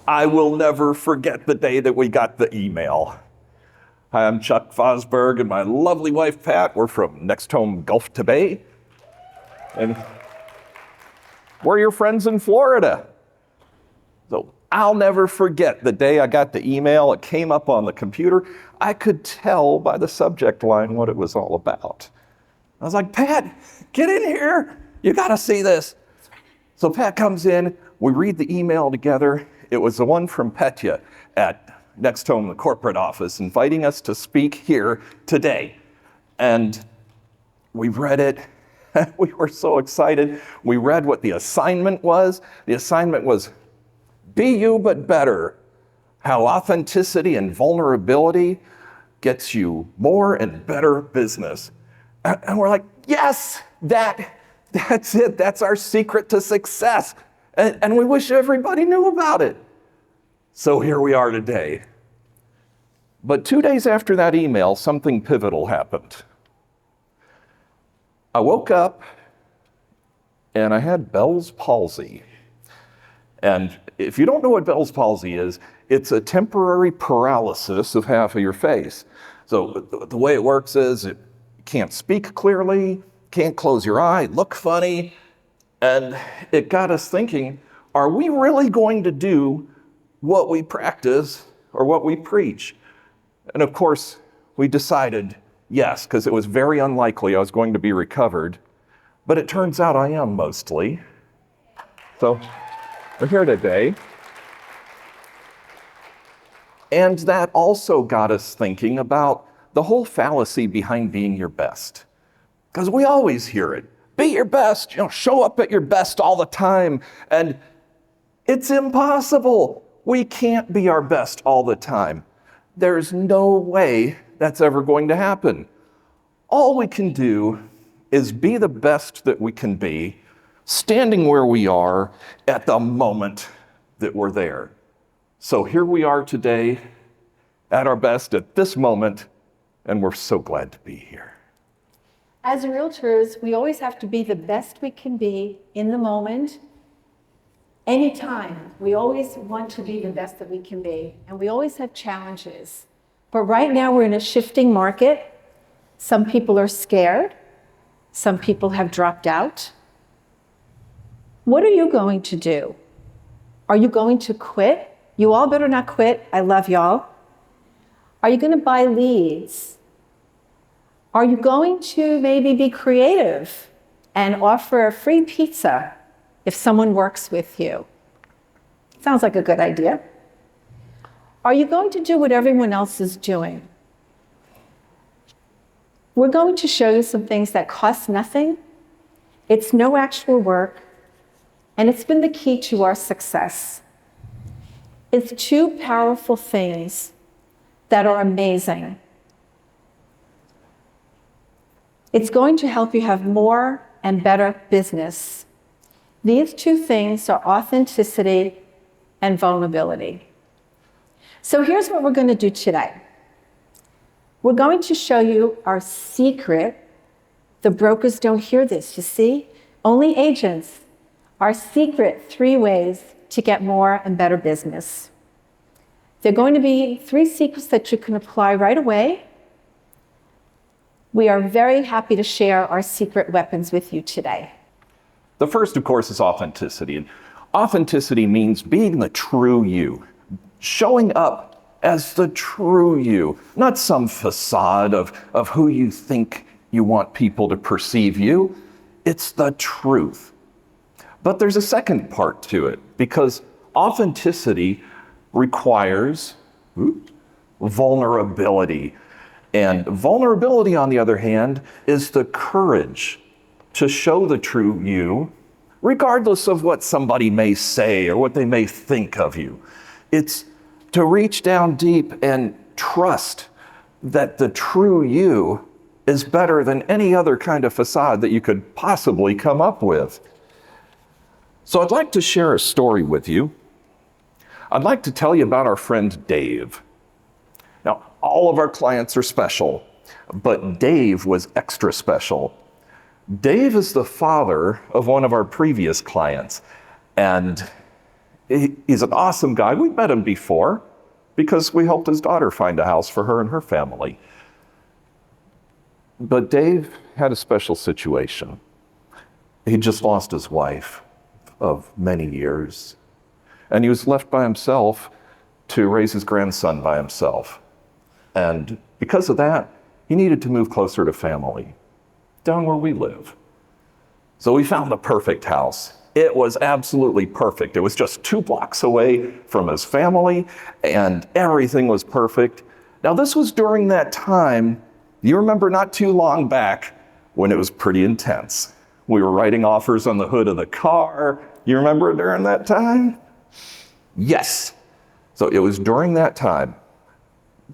I will never forget the day that we got the email. Hi, I'm Pat Vosburgh, and my lovely wife, Pat. We're from NextHome Gulf to Bay. And we're your friends in Florida. So I'll never forget the day I got the email. It came up on the computer. I could tell by the subject line what it was all about. I was like, Pat, get in here. You got to see this. So Pat comes in. We read the email together. It was the one from Petya at NextHome, the corporate office, inviting us to speak here today. And we read it. We were so excited. We read what the assignment was. The assignment was, be you but better. How authenticity and vulnerability gets you more and better business. And we're like, yes, that's it. That's our secret to success. And we wish everybody knew about it. So here we are today. But 2 days after that email, something pivotal happened. I woke up and I had Bell's palsy. And if you don't know what Bell's palsy is, it's a temporary paralysis of half of your face. So the way it works is you can't speak clearly, can't close your eye, look funny. And it got us thinking, are we really going to do what we practice or what we preach? And of course, we decided yes, because it was very unlikely I was going to be recovered. But it turns out I am mostly. So we're here today. And that also got us thinking about the whole fallacy behind being your best. Because we always hear it. Be your best, show up at your best all the time. And it's impossible. We can't be our best all the time. There's no way that's ever going to happen. All we can do is be the best that we can be, standing where we are at the moment that we're there. So here we are today, at our best at this moment, and we're so glad to be here. As realtors, we always have to be the best we can be in the moment, anytime. We always want to be the best that we can be, and we always have challenges. But right now we're in a shifting market. Some people are scared. Some people have dropped out. What are you going to do? Are you going to quit? You all better not quit. I love y'all. Are you going to buy leads? Are you going to maybe be creative and offer a free pizza if someone works with you? Sounds like a good idea. Are you going to do what everyone else is doing? We're going to show you some things that cost nothing. It's no actual work, and it's been the key to our success. It's two powerful things that are amazing. It's going to help you have more and better business. These two things are authenticity and vulnerability. So here's what we're going to do today. We're going to show you our secret. The brokers don't hear this, you see? Only agents. Our secret 3 ways to get more and better business. They're going to be 3 secrets that you can apply right away. We are very happy to share our secret weapons with you today. The first, of course, is authenticity. And authenticity means being the true you, showing up as the true you, not some facade of who you think you want people to perceive you. It's the truth. But there's a second part to it, because authenticity requires vulnerability. And vulnerability, on the other hand, is the courage to show the true you, regardless of what somebody may say or what they may think of you. It's to reach down deep and trust that the true you is better than any other kind of facade that you could possibly come up with. So I'd like to share a story with you. I'd like to tell you about our friend Dave. Now, all of our clients are special, but Dave was extra special. Dave is the father of one of our previous clients, and He's an awesome guy. We met him before because we helped his daughter find a house for her and her family. But Dave had a special situation. He just lost his wife of many years, and he was left by himself to raise his grandson by himself. And because of that, he needed to move closer to family, down where we live. So we found the perfect house. It was absolutely perfect. It was just 2 blocks away from his family, and everything was perfect. Now, this was during that time, you remember not too long back, when it was pretty intense. We were writing offers on the hood of the car. You remember during that time? Yes. So it was during that time.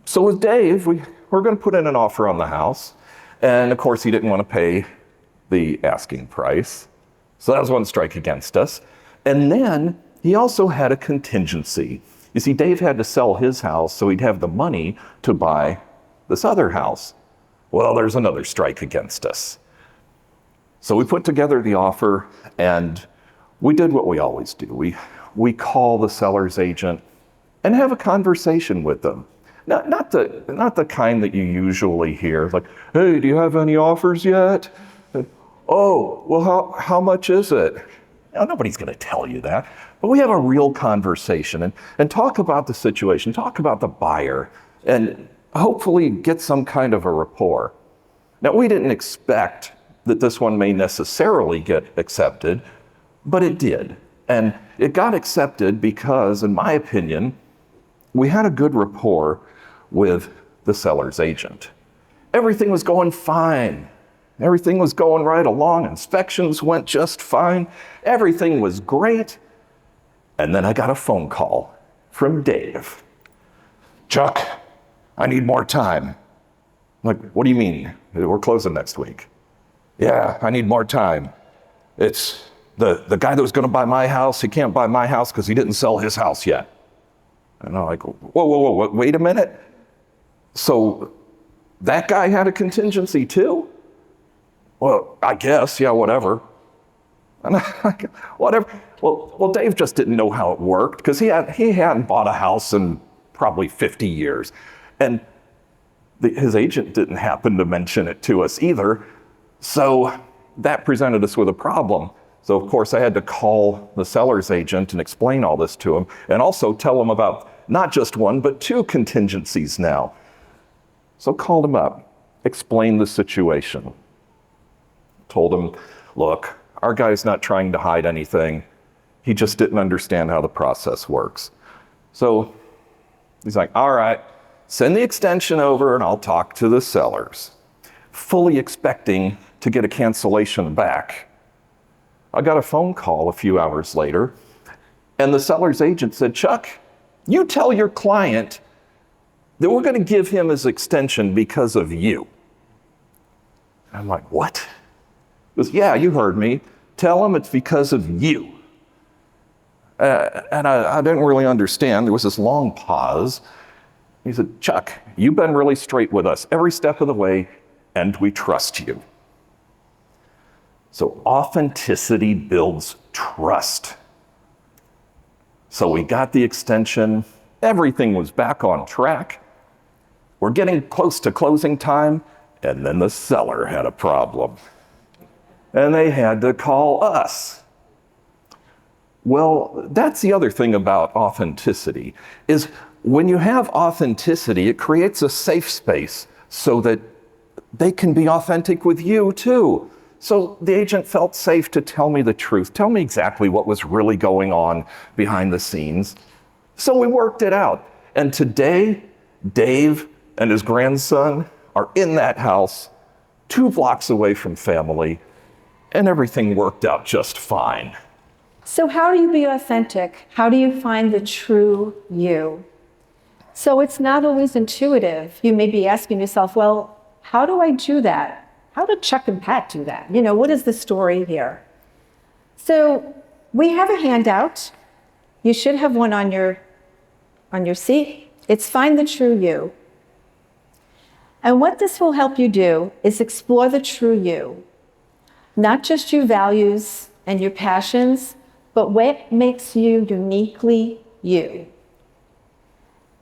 So with Dave, we were going to put in an offer on the house. And of course, he didn't want to pay the asking price. So that was one strike against us. And then he also had a contingency. You see, Dave had to sell his house so he'd have the money to buy this other house. Well, there's another strike against us. So we put together the offer, and we did what we always do. We call the seller's agent and have a conversation with them. Not the kind that you usually hear, like, hey, do you have any offers yet? Oh, well, how much is it? Now, nobody's going to tell you that. But we have a real conversation and talk about the situation, talk about the buyer, and hopefully get some kind of a rapport. Now, we didn't expect that this one may necessarily get accepted, but it did. And it got accepted because, in my opinion, we had a good rapport with the seller's agent. Everything was going fine. Everything was going right along. Inspections went just fine. Everything was great. And then I got a phone call from Dave. Chuck, I need more time. I'm like, what do you mean? We're closing next week. Yeah, I need more time. It's the guy that was going to buy my house. He can't buy my house because he didn't sell his house yet. And I'm like, whoa, wait a minute. So that guy had a contingency too? Well, I guess, yeah, whatever. And whatever. Well, Dave just didn't know how it worked because he hadn't bought a house in probably 50 years. And his agent didn't happen to mention it to us either. So that presented us with a problem. So of course I had to call the seller's agent and explain all this to him, and also tell him about not just one, but 2 contingencies now. So called him up, explained the situation. Told him, look, our guy's not trying to hide anything. He just didn't understand how the process works. So he's like, all right, send the extension over and I'll talk to the sellers. Fully expecting to get a cancellation back. I got a phone call a few hours later, and the seller's agent said, Chuck, you tell your client that we're going to give him his extension because of you. I'm like, what? He goes, yeah, you heard me. Tell him it's because of you. And I didn't really understand. There was this long pause. He said, Chuck, you've been really straight with us every step of the way, and we trust you. So authenticity builds trust. So we got the extension. Everything was back on track. We're getting close to closing time, and then the seller had a problem. And they had to call us. Well, that's the other thing about authenticity, is when you have authenticity, it creates a safe space so that they can be authentic with you too. So the agent felt safe to tell me the truth, tell me exactly what was really going on behind the scenes. So we worked it out. And today, Dave and his grandson are in that house 2 blocks away from family, and everything worked out just fine. So how do you be authentic? How do you find the true you? So it's not always intuitive. You may be asking yourself, well, how do I do that? How did Chuck and Pat do that? What is the story here? So we have a handout. You should have one on your seat. It's Find the True You. And what this will help you do is explore the true you. Not just your values and your passions, but what makes you uniquely you.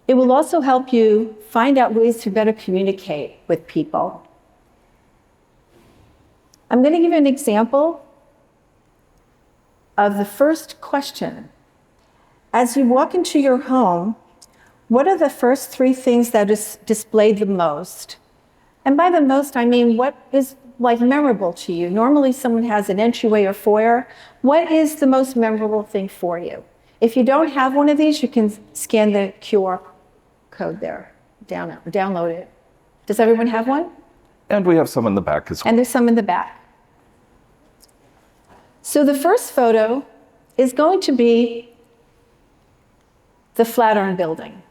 It will also help you find out ways to better communicate with people. I'm going to give you an example of the first question. As you walk into your home, what are the first 3 things that is displayed the most? And by the most, I mean what is memorable to you. Normally someone has an entryway or foyer. What is the most memorable thing for you? If you don't have one of these, you can scan the QR code there, download it. Does everyone have one? And we have some in the back as well. And there's some in the back. So the first photo is going to be the Flatiron Building.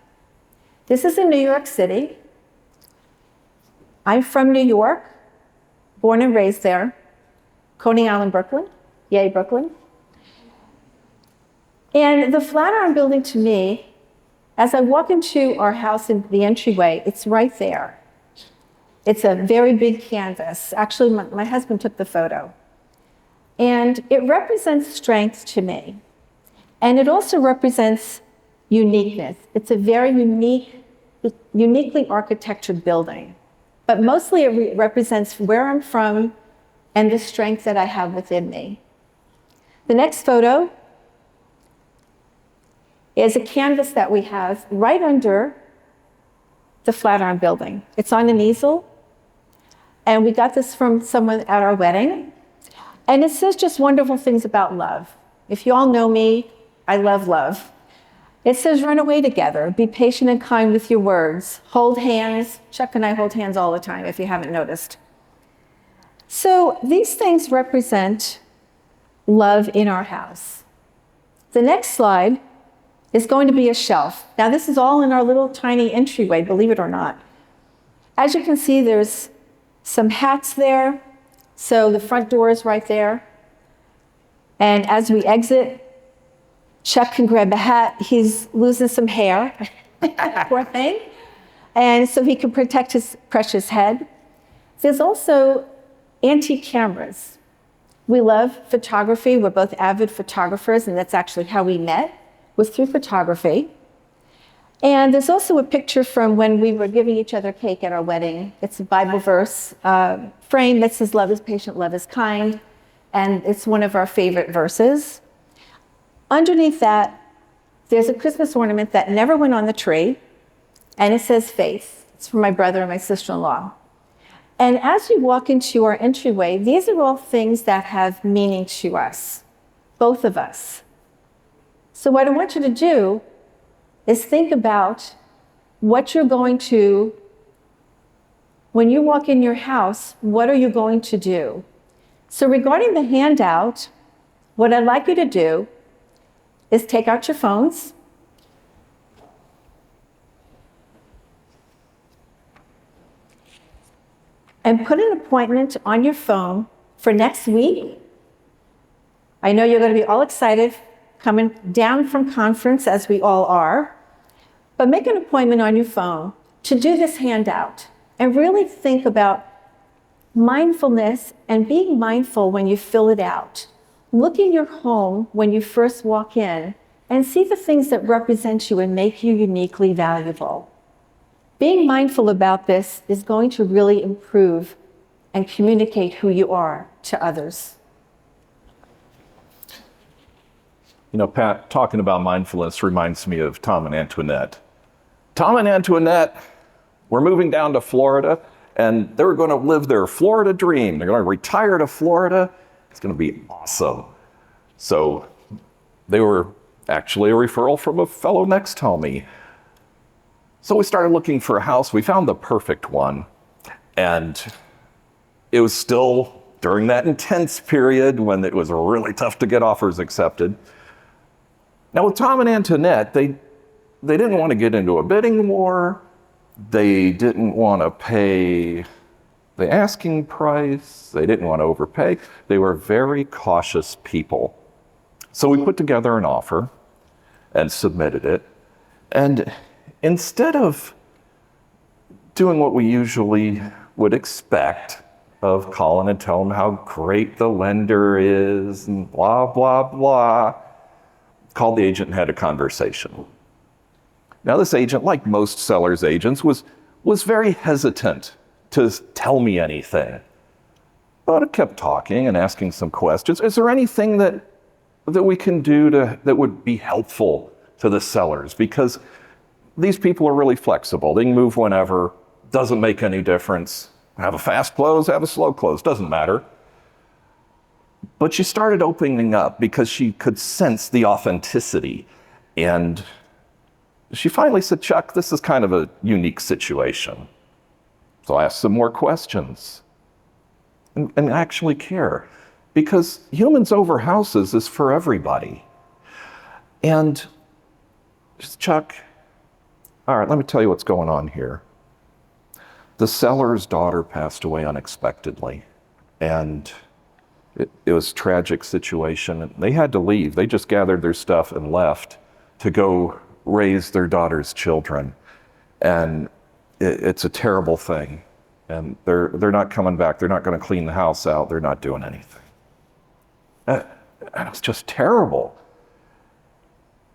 This is in New York City. I'm from New York, born and raised there. Coney Island, Brooklyn. Yay, Brooklyn. And the Flatiron Building to me, as I walk into our house in the entryway, it's right there. It's a very big canvas. Actually, my husband took the photo. And it represents strength to me. And it also represents uniqueness. It's a very uniquely architectured building. But mostly it represents where I'm from and the strength that I have within me. The next photo is a canvas that we have right under the Flatiron Building. It's on an easel. And we got this from someone at our wedding. And it says just wonderful things about love. If you all know me, I love love. It says, run away together, be patient and kind with your words, hold hands. Chuck and I hold hands all the time, if you haven't noticed. So these things represent love in our house. The next slide is going to be a shelf. Now this is all in our little tiny entryway, believe it or not. As you can see, there's some hats there. So the front door is right there. And as we exit, Chuck can grab a hat. He's losing some hair, poor thing. And so he can protect his precious head. There's also antique cameras. We love photography. We're both avid photographers, and that's actually how we met, was through photography. And there's also a picture from when we were giving each other cake at our wedding. It's a Bible verse frame that says, love is patient, love is kind. And it's one of our favorite verses. Underneath that, there's a Christmas ornament that never went on the tree. And it says faith. It's for my brother and my sister-in-law. And as you walk into our entryway, these are all things that have meaning to us, both of us. So what I want you to do is think about what you're going to, when you walk in your house, what are you going to do? So regarding the handout, what I'd like you to do is take out your phones. And put an appointment on your phone for next week. I know you're going to be all excited coming down from conference, as we all are. But make an appointment on your phone to do this handout and really think about mindfulness and being mindful when you fill it out. Look in your home when you first walk in and see the things that represent you and make you uniquely valuable. Being mindful about this is going to really improve and communicate who you are to others. You know, Pat, talking about mindfulness reminds me of Tom and Antoinette. Tom and Antoinette were moving down to Florida, and they were going to live their Florida dream. They're going to retire to Florida. It's going to be awesome. So they were actually a referral from a fellow NextHomie. So we started looking for a house. We found the perfect one. And it was still during that intense period when it was really tough to get offers accepted. Now with Tom and Antoinette, they didn't want to get into a bidding war. They didn't want to pay the asking price. They didn't want to overpay. They were very cautious people. So we put together an offer and submitted it. And instead of doing what we usually would expect of calling and telling them how great the lender is and blah, blah, blah, called the agent and had a conversation. Now, this agent, like most sellers' agents, was very hesitant to tell me anything. But I kept talking and asking some questions. Is there anything that we can do that would be helpful to the sellers? Because these people are really flexible. They can move whenever, doesn't make any difference. Have a fast close, have a slow close, doesn't matter. But she started opening up because she could sense the authenticity. And she finally said, Chuck, this is kind of a unique situation. So I asked some more questions and actually care. Because humans over houses is for everybody. And she said, Chuck, all right, let me tell you what's going on here. The seller's daughter passed away unexpectedly. And it was a tragic situation. And they had to leave. They just gathered their stuff and left to go raise their daughter's children. And it's a terrible thing. And they're not coming back. They're not going to clean the house out. They're not doing anything. And it's just terrible.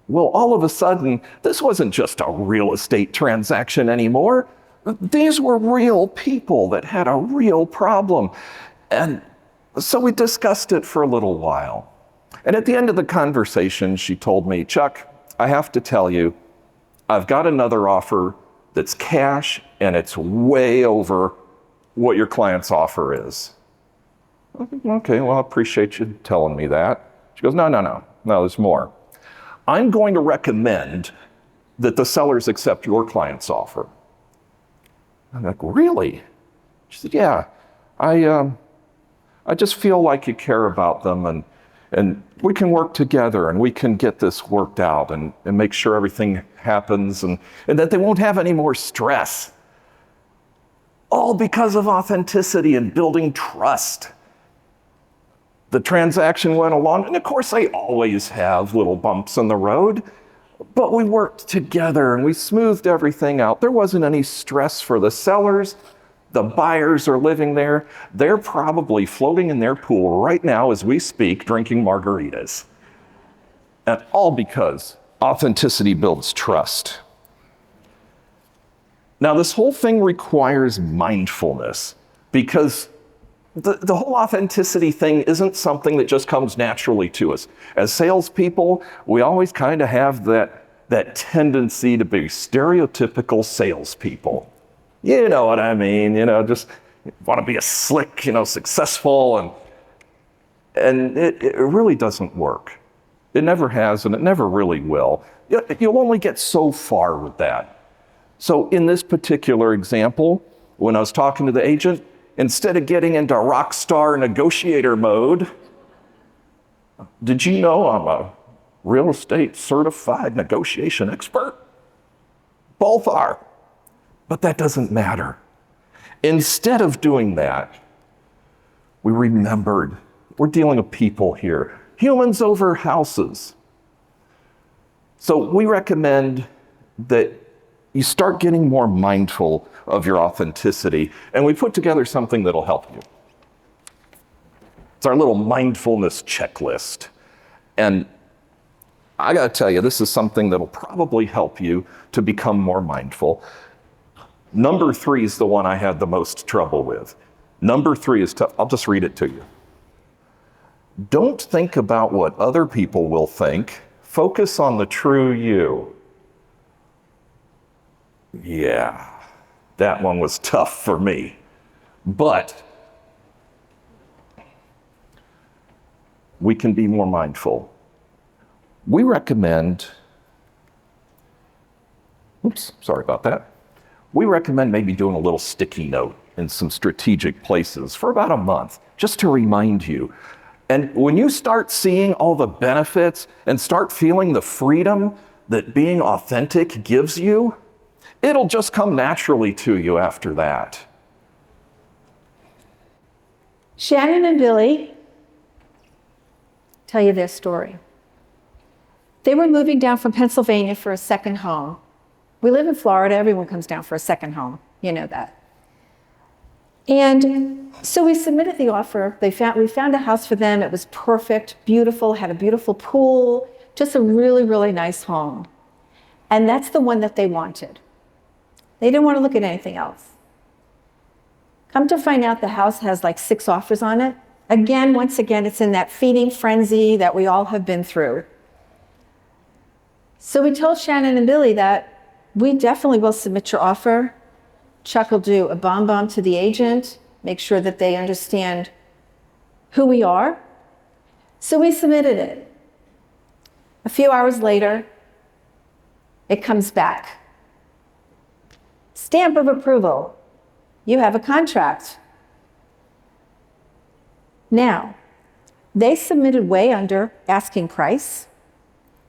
Well, all of a sudden, this wasn't just a real estate transaction anymore. These were real people that had a real problem. And so we discussed it for a little while. And at the end of the conversation, she told me, Chuck, I have to tell you, I've got another offer that's cash and it's way over what your client's offer is. Okay, well, I appreciate you telling me that. She goes, no, there's more. I'm going to recommend that the sellers accept your client's offer. I'm like, really? She said, yeah, I just feel like you care about them and we can work together and we can get this worked out and make sure everything happens and that they won't have any more stress. All because of authenticity and building trust. The transaction went along, and of course they always have little bumps in the road, but we worked together and we smoothed everything out. There wasn't any stress for the sellers. The buyers are living there. They're probably floating in their pool right now as we speak, drinking margaritas. And all because authenticity builds trust. Now, this whole thing requires mindfulness because the whole authenticity thing isn't something that just comes naturally to us. As salespeople, we always kind of have that tendency to be stereotypical salespeople. You know what I mean? Just want to be a slick, successful, and it really doesn't work. It never has, and it never really will. You'll only get so far with that. So in this particular example, when I was talking to the agent, instead of getting into rock star negotiator mode, did you know I'm a real estate certified negotiation expert? Both are. But that doesn't matter. Instead of doing that, we remembered we're dealing with people here. Humans over houses. So we recommend that you start getting more mindful of your authenticity, and we put together something that'll help you. It's our little mindfulness checklist. And I gotta tell you, this is something that'll probably help you to become more mindful. Number 3 is the one I had the most trouble with. Number 3 is tough. I'll just read it to you. Don't think about what other people will think. Focus on the true you. Yeah, that one was tough for me. But we can be more mindful. We recommend, sorry about that. We recommend maybe doing a little sticky note in some strategic places for about a month, just to remind you. And when you start seeing all the benefits and start feeling the freedom that being authentic gives you, it'll just come naturally to you after that. Shannon and Billy tell you their story. They were moving down from Pennsylvania for a second home. We live in Florida. Everyone comes down for a second home. You know that. And so we submitted the offer. We found a house for them. It was perfect, beautiful, had a beautiful pool, just a really, really nice home. And that's the one that they wanted. They didn't want to look at anything else. Come to find out the house has like 6 offers on it. Again, once again, it's in that feeding frenzy that we all have been through. So we told Shannon and Billy that we definitely will submit your offer. Chuck will do a bomb to the agent, make sure that they understand who we are. So we submitted it. A few hours later, it comes back. Stamp of approval. You have a contract. Now, they submitted way under asking price.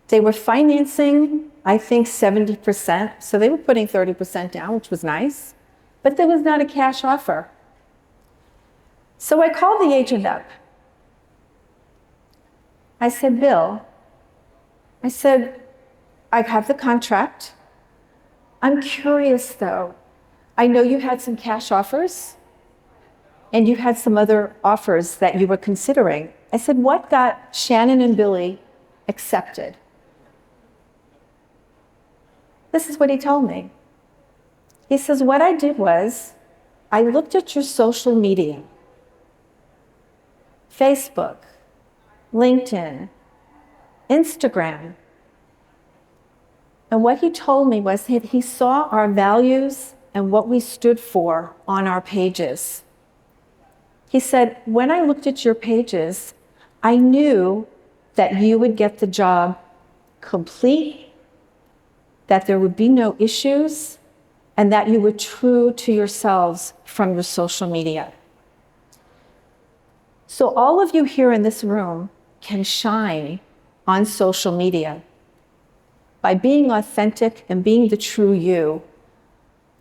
They were financing, I think, 70%. So they were putting 30% down, which was nice. But there was not a cash offer. So I called the agent up. I said, Bill, I have the contract. I'm curious, though. I know you had some cash offers, and you had some other offers that you were considering. I said, what got Shannon and Billy accepted? This is what he told me. He says, what I did was, I looked at your social media, Facebook, LinkedIn, Instagram. And what he told me was that he saw our values and what we stood for on our pages. He said, when I looked at your pages, I knew that you would get the job complete, that there would be no issues, and that you were true to yourselves from your social media. So all of you here in this room can shine on social media by being authentic and being the true you.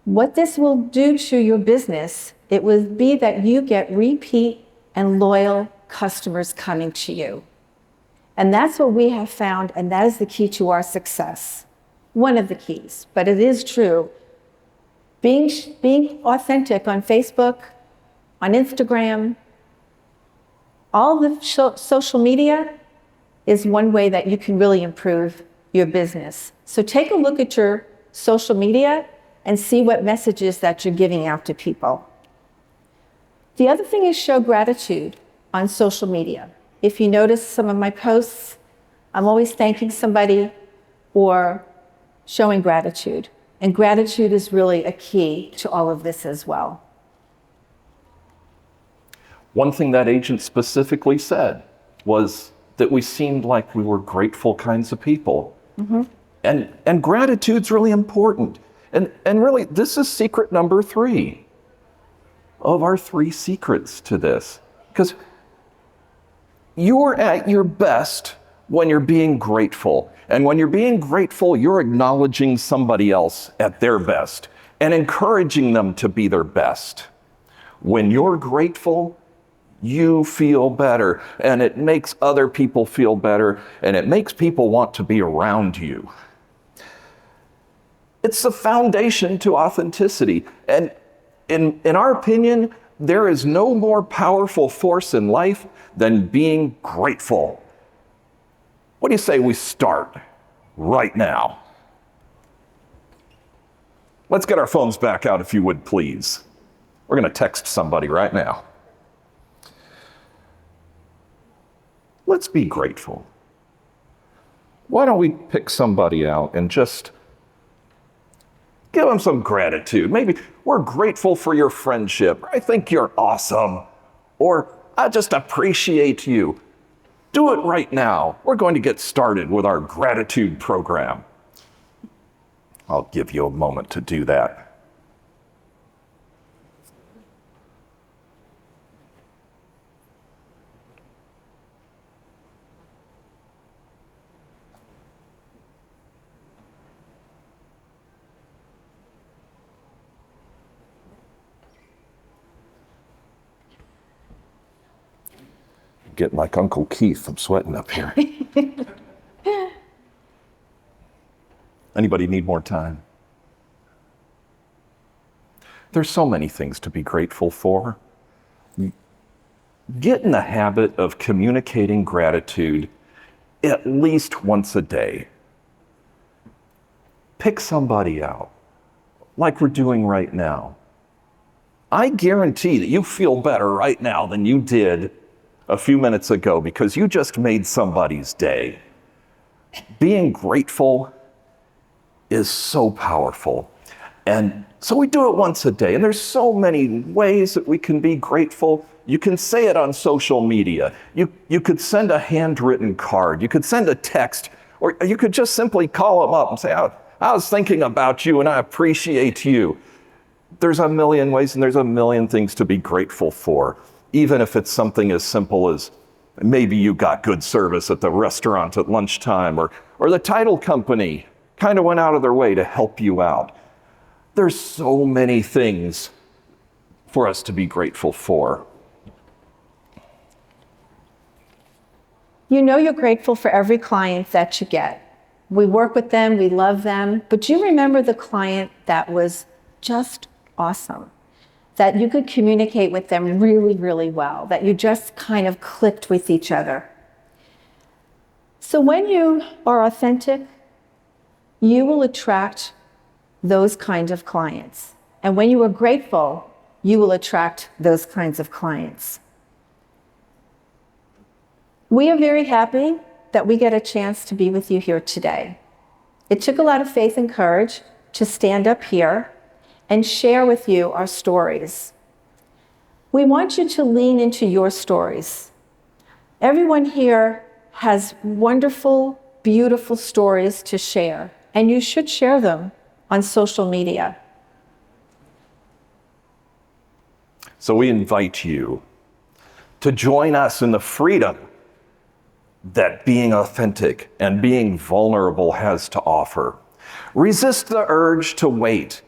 What this will do to your business, it will be that you get repeat and loyal customers coming to you. And that's what we have found, and that is the key to our success. One of the keys, but it is true. Being authentic on Facebook, on Instagram, all the social media is one way that you can really improve your business. So take a look at your social media and see what messages that you're giving out to people. The other thing is show gratitude on social media. If you notice some of my posts, I'm always thanking somebody or showing gratitude. And gratitude is really a key to all of this as well. One thing that agent specifically said was that we seemed like we were grateful kinds of people. Mm-hmm. And gratitude's really important. And really, this is secret number 3 of our 3 secrets to this. Because you're at your best when you're being grateful. And when you're being grateful, you're acknowledging somebody else at their best and encouraging them to be their best. When you're grateful, you feel better, and it makes other people feel better, and it makes people want to be around you. It's the foundation to authenticity. And in our opinion, there is no more powerful force in life than being grateful. What do you say we start right now? Let's get our phones back out, if you would, please. We're going to text somebody right now. Let's be grateful. Why don't we pick somebody out and just give them some gratitude? Maybe we're grateful for your friendship. I think you're awesome. Or I just appreciate you. Do it right now. We're going to get started with our gratitude program. I'll give you a moment to do that. Getting like Uncle Keith, I'm sweating up here. Anybody need more time? There's so many things to be grateful for. Get in the habit of communicating gratitude at least once a day. Pick somebody out, like we're doing right now. I guarantee that you feel better right now than you did a few minutes ago because you just made somebody's day. Being grateful is so powerful. And so we do it once a day. And there's so many ways that we can be grateful. You can say it on social media. You could send a handwritten card. You could send a text. Or you could just simply call them up and say, I was thinking about you and I appreciate you. There's a million ways and there's a million things to be grateful for. Even if it's something as simple as maybe you got good service at the restaurant at lunchtime, or the title company kind of went out of their way to help you out. There's so many things for us to be grateful for. You know you're grateful for every client that you get. We work with them, we love them, but do you remember the client that was just awesome? That you could communicate with them really, really well, that you just kind of clicked with each other. So when you are authentic, you will attract those kinds of clients. And when you are grateful, you will attract those kinds of clients. We are very happy that we get a chance to be with you here today. It took a lot of faith and courage to stand up here and share with you our stories. We want you to lean into your stories. Everyone here has wonderful, beautiful stories to share, and you should share them on social media. So we invite you to join us in the freedom that being authentic and being vulnerable has to offer. Resist the urge to wait.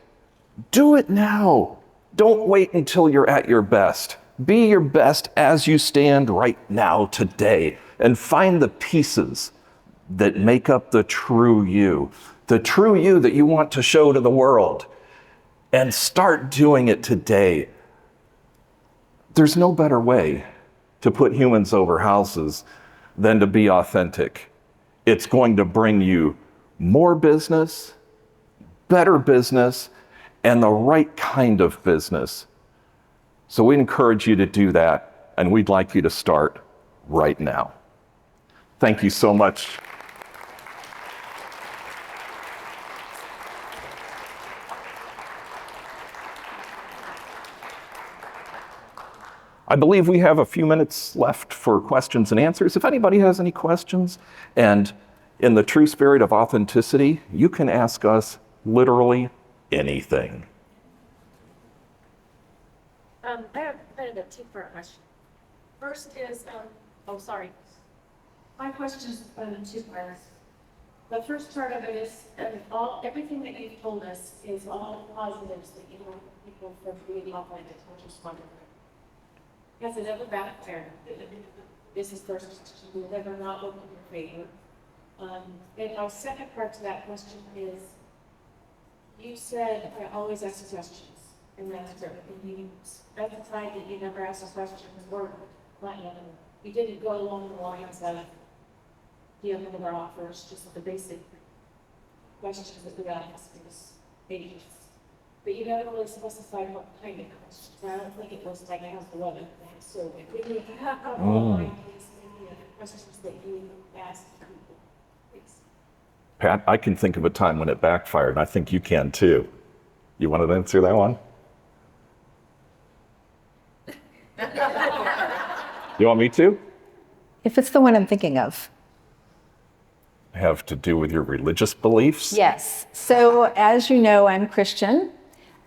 Do it now. Don't wait until you're at your best. Be your best as you stand right now, today, and find the pieces that make up the true you that you want to show to the world. And start doing it today. There's no better way to put humans over houses than to be authentic. It's going to bring you more business, better business, and the right kind of business. So we encourage you to do that, and we'd like you to start right now. Thank you so much. I believe we have a few minutes left for questions and answers. If anybody has any questions, and in the true spirit of authenticity, you can ask us literally anything. I have kind of a two-part question. First is, my question is two parts. The first part of it is, everything that you've told us is all positives that you want people from being authentic, which is wonderful. Has it ever backfired? This is first, will ever not work in your favor. And our second part to that question is, you said I always ask questions, and that's great. And you specified that you never asked questions or you didn't go along the lines of the other offers, just the basic questions that we ask as agents. But you never really specified what kind of questions. I don't think it was like how's the weather. So if you have questions that you ask people, please. Pat, I can think of a time when it backfired, and I think you can too. You want to answer that one? You want me to? If it's the one I'm thinking of. Have to do with your religious beliefs? Yes. So as you know, I'm Christian,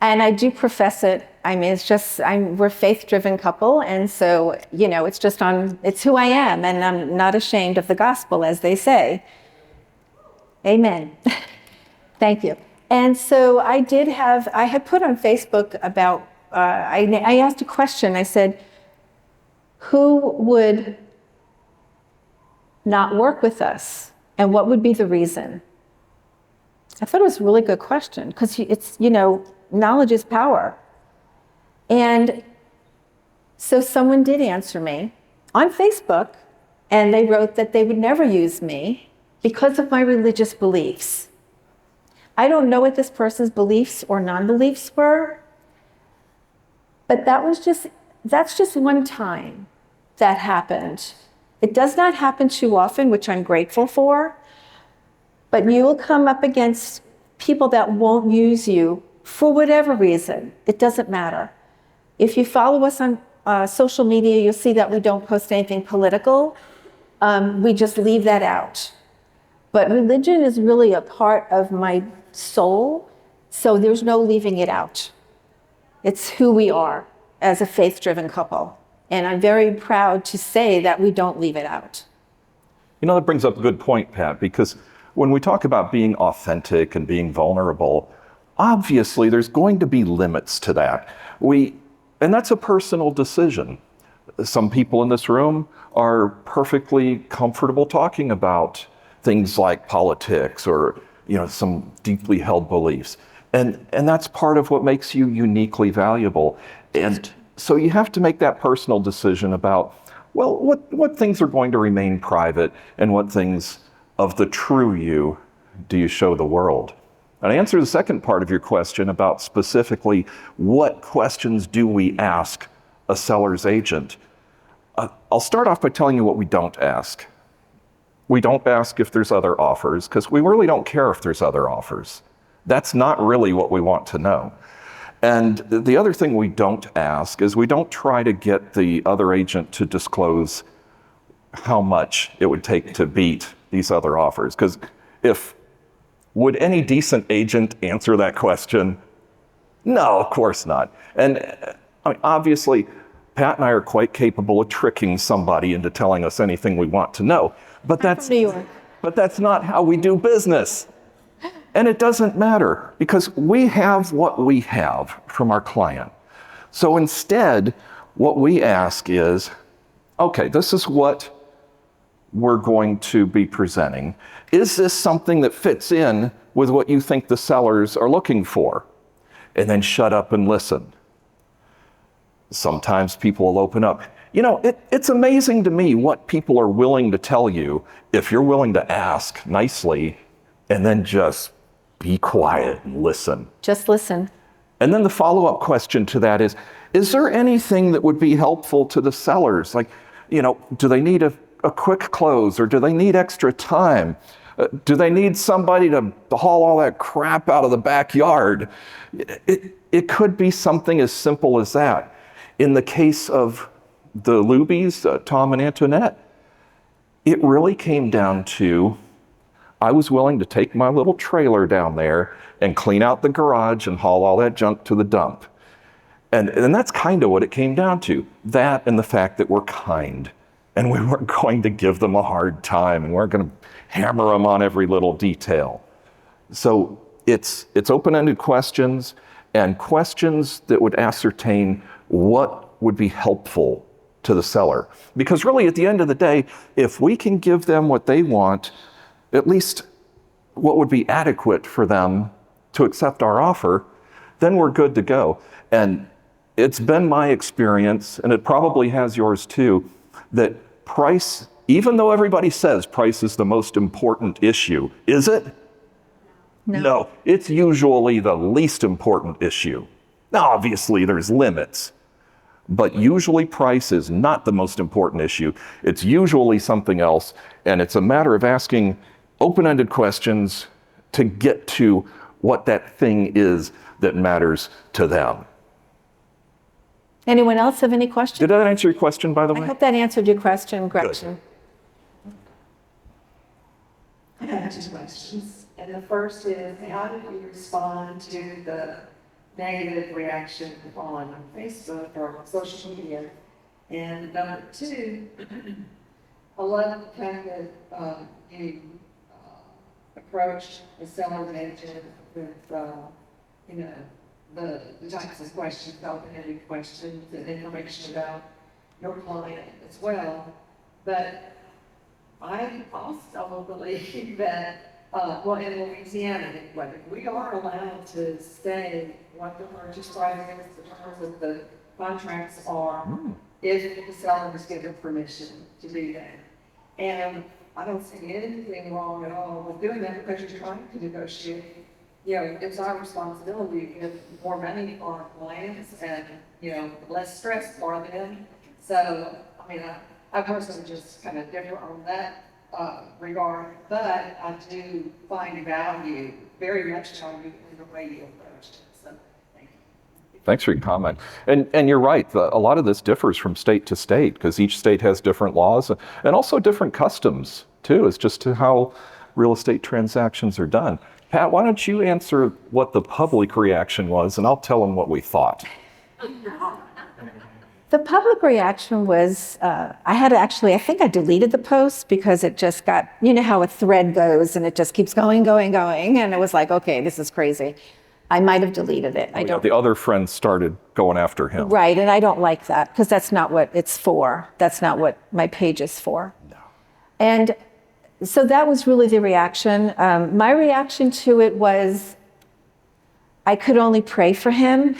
and I do profess it. I mean, we're a faith-driven couple, and so, it's who I am, and I'm not ashamed of the gospel, as they say. Amen. Thank you. And so I had put on Facebook about, I asked a question. I said, who would not work with us? And what would be the reason? I thought it was a really good question because it's, knowledge is power. And so someone did answer me on Facebook, And they wrote that they would never use me because of my religious beliefs. I don't know what this person's beliefs or non-beliefs were, but that's just one time that happened. It does not happen too often, which I'm grateful for, but you will come up against people that won't use you for whatever reason. It doesn't matter. If you follow us on social media, you'll see that we don't post anything political. We just leave that out. But religion is really a part of my soul, so there's no leaving it out. It's who we are as a faith-driven couple. And I'm very proud to say that we don't leave it out. You know, that brings up a good point, Pat, because when we talk about being authentic and being vulnerable, obviously there's going to be limits to that. And that's a personal decision. Some people in this room are perfectly comfortable talking about things like politics or, some deeply held beliefs. And that's part of what makes you uniquely valuable. And so you have to make that personal decision about, well, what things are going to remain private and what things of the true you do you show the world? And I answer the second part of your question about specifically what questions do we ask a seller's agent. I'll start off by telling you what we don't ask. We don't ask if there's other offers because we really don't care if there's other offers. That's not really what we want to know. And the other thing we don't ask is we don't try to get the other agent to disclose how much it would take to beat these other offers. Because would any decent agent answer that question? No, of course not. And obviously, Pat and I are quite capable of tricking somebody into telling us anything we want to know. But that's not how we do business. And it doesn't matter because we have what we have from our client. So instead, what we ask is, okay, this is what we're going to be presenting. Is this something that fits in with what you think the sellers are looking for? And then shut up and listen. Sometimes people will open up. It's amazing to me what people are willing to tell you if you're willing to ask nicely and then just be quiet and listen. Just listen. And then the follow-up question to that is there anything that would be helpful to the sellers? Like, do they need a quick close or do they need extra time? Do they need somebody to haul all that crap out of the backyard? It could be something as simple as that. In the case of the Lubies, Tom and Antoinette, it really came down to I was willing to take my little trailer down there and clean out the garage and haul all that junk to the dump. And that's kind of what it came down to. That and the fact that we're kind. And we weren't going to give them a hard time and weren't going to hammer them on every little detail. So it's open-ended questions and questions that would ascertain what would be helpful to the seller. Because really, at the end of the day, if we can give them what they want, at least what would be adequate for them to accept our offer, then we're good to go. And it's been my experience, and it probably has yours too, that price, even though everybody says price is the most important issue, is it? No, it's usually the least important issue. Now, obviously, there's limits, but usually price is not the most important issue. It's usually something else, and it's a matter of asking open-ended questions to get to what that thing is that matters to them. Anyone else have any questions? Did that answer your question, by the way? I hope that answered your question, Gretchen. I have two questions. And the first is, how did you respond to the negative reaction on Facebook or social media? And number two, I love the fact that you approach the seller's agent with, the types of questions, open-ended questions and information about your client as well. But I also believe that, in Louisiana anyway, we are allowed to say what the purchase price is, the terms of the contracts are, if the seller is given permission to do that. And I don't see anything wrong at all with doing that because you're trying to negotiate. You know, it's our responsibility to give more money for our clients and, you know, less stress for them. So, I mean, I personally just kind of differ on that regard, but I do find value, very much value in the way you approached it. So, thank you. Thanks for your comment. And you're right, a lot of this differs from state to state because each state has different laws and also different customs too, as just to how real estate transactions are done. Pat, why don't you answer what the public reaction was, and I'll tell them what we thought. The public reaction was, I think I deleted the post because it just got, you know how a thread goes and it just keeps going, and it was like, okay, this is crazy. I might have deleted it. I don't. The other friends started going after him. Right, and I don't like that because that's not what it's for. That's not what my page is for. No. And so that was really the reaction. My reaction to it was, I could only pray for him,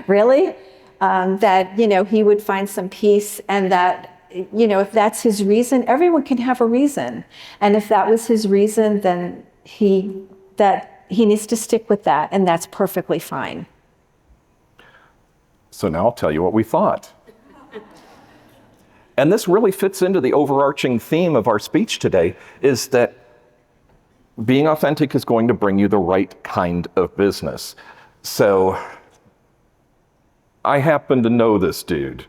really, that, you know, he would find some peace and that, you know, if that's his reason, everyone can have a reason. And if that was his reason, then he needs to stick with that, and that's perfectly fine. So now I'll tell you what we thought. And this really fits into the overarching theme of our speech today, is that being authentic is going to bring you the right kind of business. So I happen to know this dude.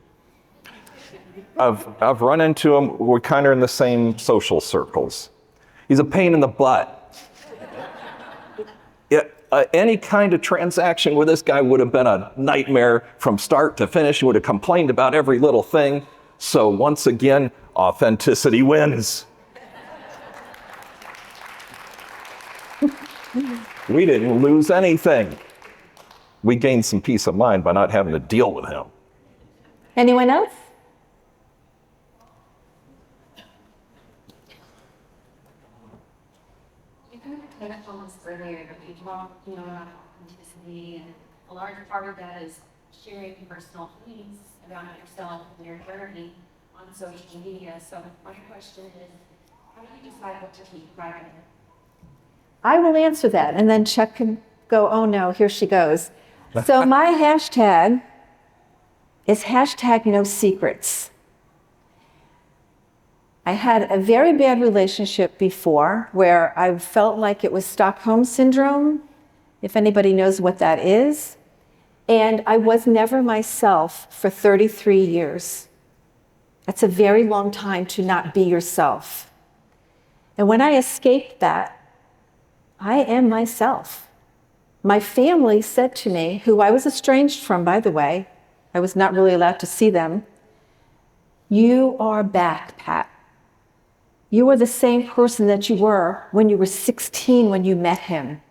I've run into him. We're kind of in the same social circles. He's a pain in the butt. Any kind of transaction with this guy would have been a nightmare from start to finish. He would have complained about every little thing. So once again, authenticity wins. We didn't lose anything. We gained some peace of mind by not having to deal with him. Anyone else? You kind of touched on this earlier, but you talked, you know, about authenticity, and a large part of that is sharing personal feelings about yourself and your journey on social media. So my question is, how do you decide what to keep private? I will answer that, and then Chuck can go, oh no, here she goes. So my hashtag is hashtag no secrets. I had a very bad relationship before where I felt like it was Stockholm Syndrome, if anybody knows what that is. And I was never myself for 33 years. That's a very long time to not be yourself. And when I escaped that, I am myself. My family said to me, who I was estranged from, by the way, I was not really allowed to see them, "You are back, Pat. You are the same person that you were when you were 16 when you met him."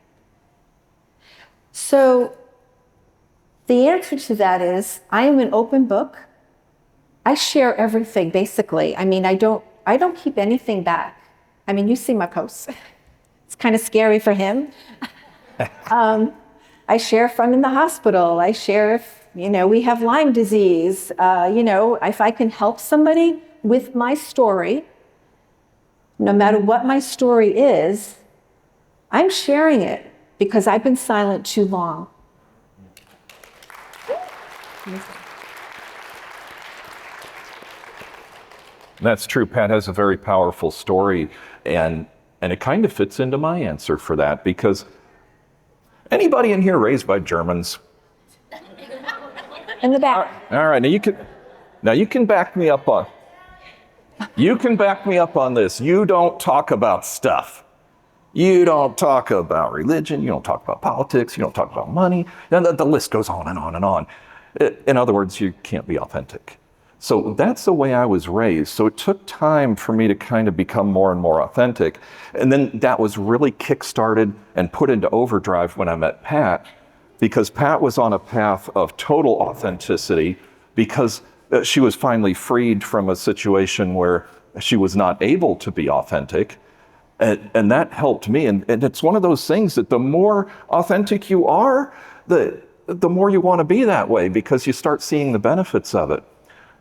So the answer to that is, I am an open book. I share everything, basically. I mean, I don't keep anything back. I mean, you see my posts. It's kind of scary for him. I share if I'm in the hospital. I share if, you know, we have Lyme disease. You know, if I can help somebody with my story, no matter what my story is, I'm sharing it because I've been silent too long. That's true. Pat has a very powerful story, and it kind of fits into my answer for that, because anybody in here raised by Germans? In the back. All right, now you can back me up on this. You don't talk about stuff. You don't talk about religion. You don't talk about politics. You don't talk about money. And the list goes on and on and on. In other words, you can't be authentic. So that's the way I was raised. So it took time for me to kind of become more and more authentic. And then that was really kick-started and put into overdrive when I met Pat, because Pat was on a path of total authenticity because she was finally freed from a situation where she was not able to be authentic. And that helped me. And it's one of those things that the more authentic you are, the more you want to be that way, because you start seeing the benefits of it.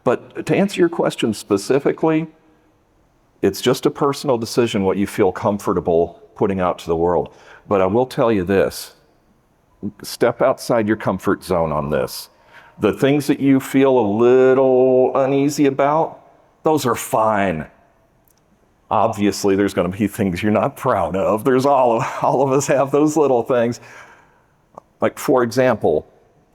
But to answer your question specifically, It's just a personal decision what you feel comfortable putting out to the world. But I will tell you this, step outside your comfort zone on this. The things that you feel a little uneasy about, those are fine. Obviously, there's going to be things you're not proud of. There's all of us have those little things. Like, for example,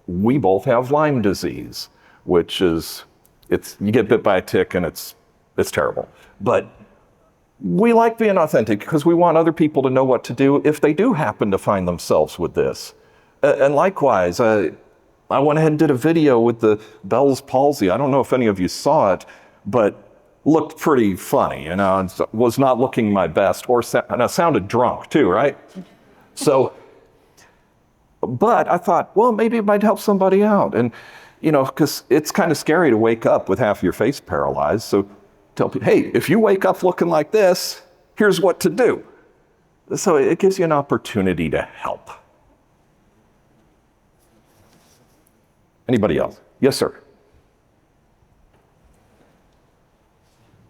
we both have Lyme disease, which is, you get bit by a tick and it's terrible. But we like being authentic because we want other people to know what to do if they do happen to find themselves with this. And likewise, I went ahead and did a video with the Bell's palsy. I don't know if any of you saw it, but looked pretty funny, you know, and was not looking my best, and I sounded drunk too, right? So, but I thought, well, maybe it might help somebody out. And, you know, because it's kind of scary to wake up with half your face paralyzed. So tell people, hey, if you wake up looking like this, here's what to do. So it gives you an opportunity to help. Anybody else? Yes, sir.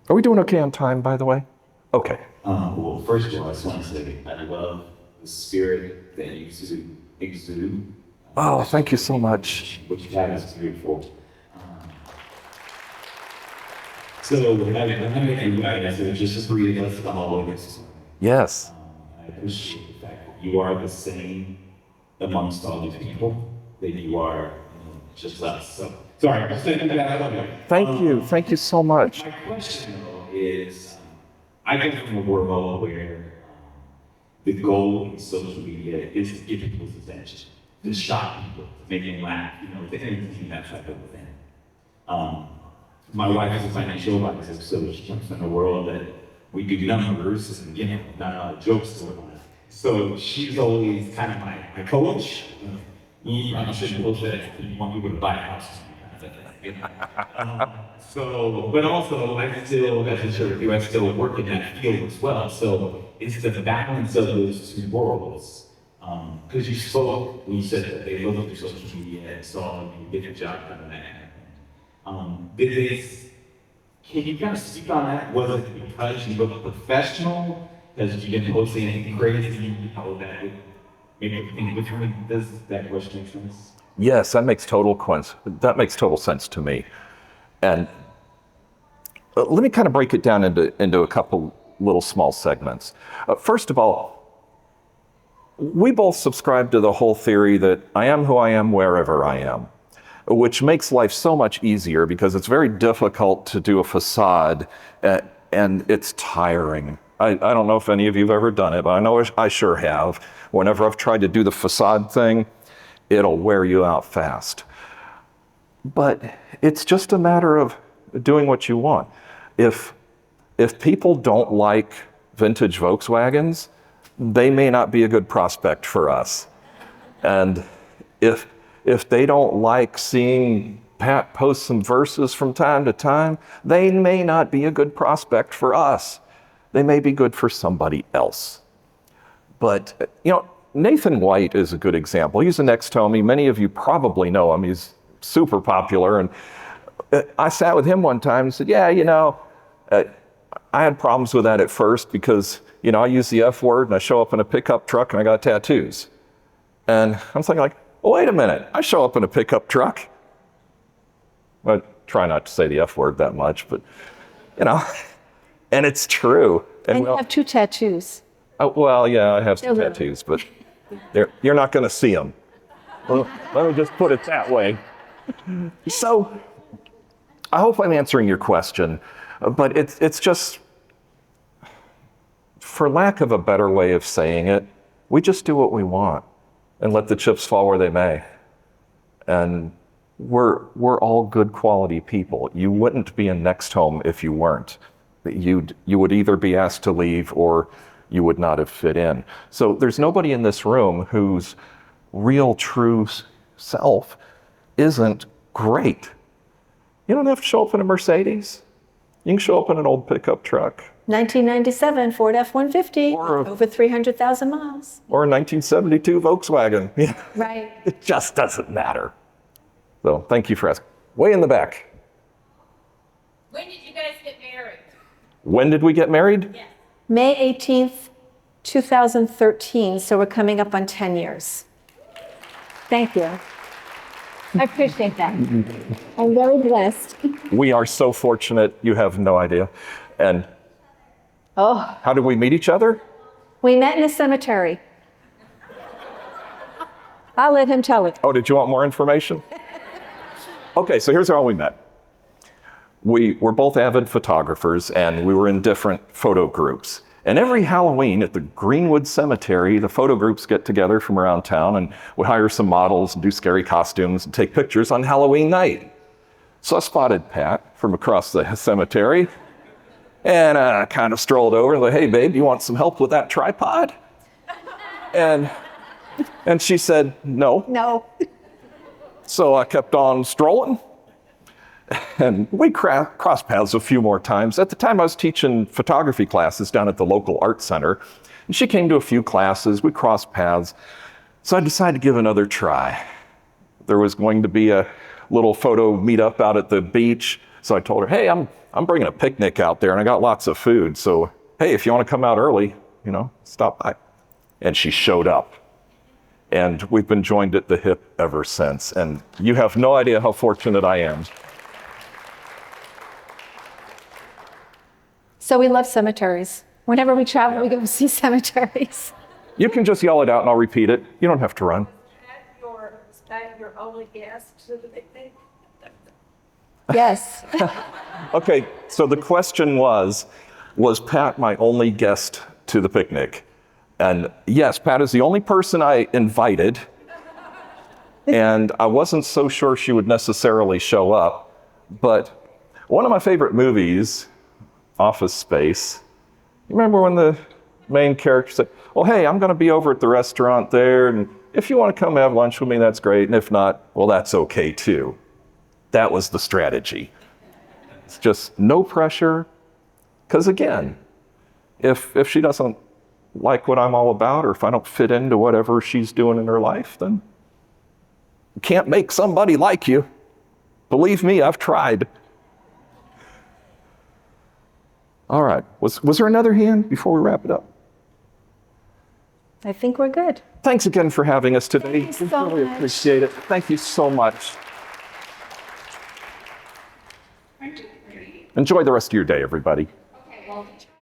Are we doing okay on time, by the way? Okay. Well, first of all, I just want to say I love the spirit that you exude. Oh, thank you so much. What you have is beautiful. So, having you guys, there's just three of us all over this. Yes. I appreciate the fact that you are the same amongst all these people that you are just us. So, sorry, I'm saying that. I love you. Thank you so much. My question, though, is I come from a world where the goal in social media is to get people's attention, to shock people, to make them laugh, you know, to entertain that type of thing. My wife is a financial advisor, so she comes from a world that we do numbers and, you know, not a lot of jokes going on. So she's always kind of my coach. You shouldn't post that if you want people to buy a house. So, but also, I still, as a church, I still work in that field as well. So it's the balance of those two worlds. Because you spoke, when you said that they looked through social media and saw you get your job done and that happened. Can you kind of speak on that? Was it because you looked professional? Because you didn't post anything crazy? You know, that would maybe think differently? Does that question make sense? Yes, that makes total sense to me. And let me kind of break it down into a couple little small segments. First of all, we both subscribe to the whole theory that I am who I am wherever I am, which makes life so much easier because it's very difficult to do a facade and it's tiring. I don't know if any of you have ever done it, but I know I sure have. Whenever I've tried to do the facade thing, it'll wear you out fast. But it's just a matter of doing what you want. If people don't like vintage Volkswagens, they may not be a good prospect for us. And if they don't like seeing Pat post some verses from time to time, they may not be a good prospect for us. They may be good for somebody else. But, you know, Nathan White is a good example. He's a NextHome. Many of you probably know him. He's super popular. And I sat with him one time and said, yeah, you know, I had problems with that at first because, you know, I use the F word and I show up in a pickup truck and I got tattoos. And I'm thinking like, well, wait a minute, I show up in a pickup truck. I try not to say the F word that much, but, you know, and it's true. And you have 2 tattoos. Well, yeah, I have some tattoos, but you're not going to see them. Well, let me just put it that way. So I hope I'm answering your question, but it's just, for lack of a better way of saying it, we just do what we want and let the chips fall where they may. And we're all good quality people. You wouldn't be in NextHome if you weren't. You would either be asked to leave or you would not have fit in. So there's nobody in this room whose real, true self isn't great. You don't have to show up in a Mercedes. You can show up in an old pickup truck. 1997 Ford F-150, over 300,000 miles. Or a 1972 Volkswagen. Right. It just doesn't matter. So thank you for asking. Way in the back. When did you guys get married? When did we get married? May 18th, 2013, so we're coming up on 10 years. Thank you. I appreciate that. I'm very blessed. We are so fortunate, you have no idea. And Oh, how did we meet each other? we met in a cemetery. I'll let him tell it. Oh, did you want more information? Okay, so here's how we met. We were both avid photographers, and we were in different photo groups. And every Halloween at the Greenwood Cemetery, the photo groups get together from around town, and we hire some models and do scary costumes and take pictures on Halloween night. So I spotted Pat from across the cemetery, and I kind of strolled over and said, "Hey, babe, you want some help with that tripod?" And she said, "No." No. So I kept on strolling, and we crossed paths a few more times. At the time, I was teaching photography classes down at the local art center, and she came to a few classes. We crossed paths. So I decided to give another try. There was going to be a little photo meetup out at the beach, so I told her, "Hey, I'm bringing a picnic out there, and I got lots of food. So, hey, if you want to come out early, stop by." And she showed up. And we've been joined at the hip ever since. And you have no idea how fortunate I am. So we love cemeteries. Whenever we travel, we go see cemeteries. You can just yell it out and I'll repeat it. You don't have to run. Is that your only guest to the picnic? Yes. Okay, so the question was Pat my only guest to the picnic? And yes, Pat is the only person I invited. And I wasn't so sure she would necessarily show up. But one of my favorite movies, Office Space, you remember when the main character said, "Well, hey, I'm going to be over at the restaurant there, and if you want to come have lunch with me, that's great. And if not, well, that's okay too." That was the strategy. It's just no pressure. Because again, if she doesn't like what I'm all about, or if I don't fit into whatever she's doing in her life, then you can't make somebody like you. Believe me, I've tried. All right. Was there another hand before we wrap it up? I think we're good. Thanks again for having us today. Thank you so We really much. appreciate it. Thank you so much. Enjoy the rest of your day, everybody.